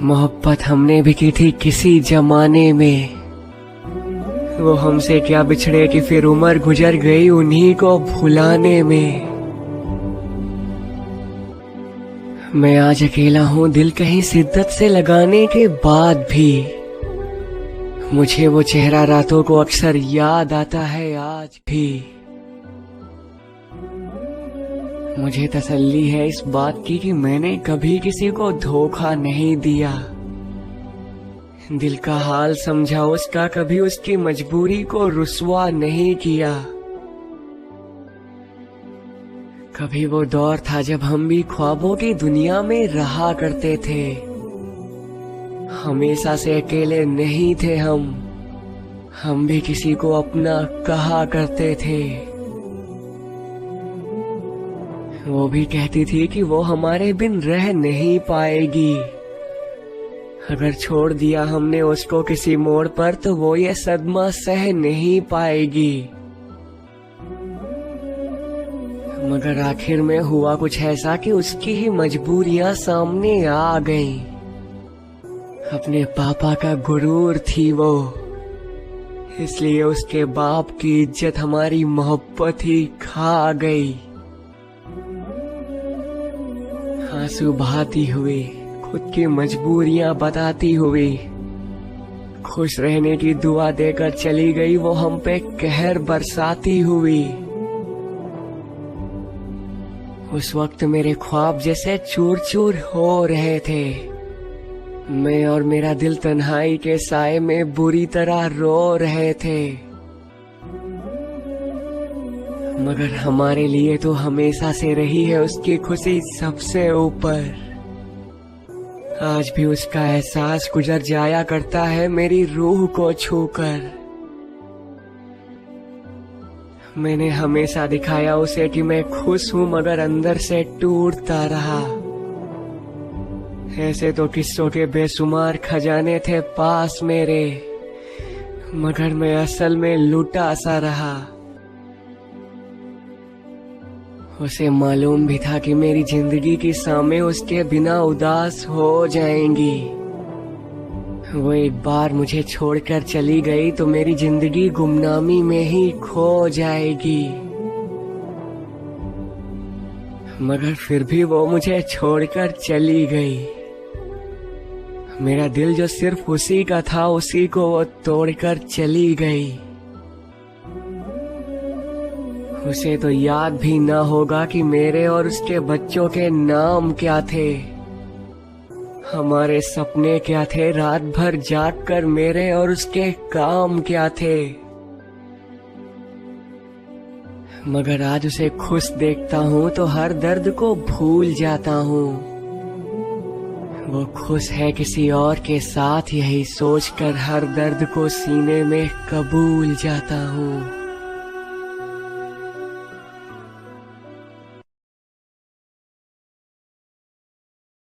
मोहब्बत हमने भी की थी किसी जमाने में। वो हमसे क्या बिछड़े कि फिर उम्र गुजर गई उन्हीं को भुलाने में। मैं आज अकेला हूँ दिल कहीं शिद्दत से लगाने के बाद भी। मुझे वो चेहरा रातों को अक्सर याद आता है आज भी। मुझे तसल्ली है इस बात की कि मैंने कभी किसी को धोखा नहीं दिया। दिल का हाल समझा उसका, कभी उसकी मजबूरी को रुस्वा नहीं किया। कभी वो दौर था जब हम भी ख्वाबों की दुनिया में रहा करते थे। हमेशा से अकेले नहीं थे हम भी किसी को अपना कहा करते थे। वो भी कहती थी कि वो हमारे बिन रह नहीं पाएगी। अगर छोड़ दिया हमने उसको किसी मोड़ पर तो वो ये सदमा सह नहीं पाएगी। मगर आखिर में हुआ कुछ ऐसा कि उसकी ही मजबूरियां सामने आ गईं। अपने पापा का गुरूर थी वो, इसलिए उसके बाप की इज्जत हमारी मोहब्बत ही खा गई। आंसू बहाती हुई, खुद की मजबूरियां बताती हुई, खुश रहने की दुआ देकर चली गई वो हम पे कहर बरसाती हुई। उस वक्त मेरे ख्वाब जैसे चूर चूर हो रहे थे। मैं और मेरा दिल तन्हाई के साए में बुरी तरह रो रहे थे। मगर हमारे लिए तो हमेशा से रही है उसकी खुशी सबसे ऊपर। आज भी उसका एहसास गुजर जाया करता है मेरी रूह को छूकर। मैंने हमेशा दिखाया उसे कि मैं खुश हूँ, मगर अंदर से टूटता रहा। ऐसे तो किस्सों के बेशुमार खजाने थे पास मेरे, मगर मैं असल में लुटा सा रहा। उसे मालूम भी था कि मेरी जिंदगी की शामें उसके बिना उदास हो जाएंगी। वो एक बार मुझे छोड़कर चली गई तो मेरी जिंदगी गुमनामी में ही खो जाएगी। मगर फिर भी वो मुझे छोड़कर चली गई। मेरा दिल जो सिर्फ उसी का था उसी को वो तोड़कर चली गई। उसे तो याद भी ना होगा कि मेरे और उसके बच्चों के नाम क्या थे, हमारे सपने क्या थे, रात भर जाग कर मेरे और उसके काम क्या थे। मगर आज उसे खुश देखता हूँ तो हर दर्द को भूल जाता हूँ। वो खुश है किसी और के साथ, यही सोचकर हर दर्द को सीने में कबूल जाता हूँ।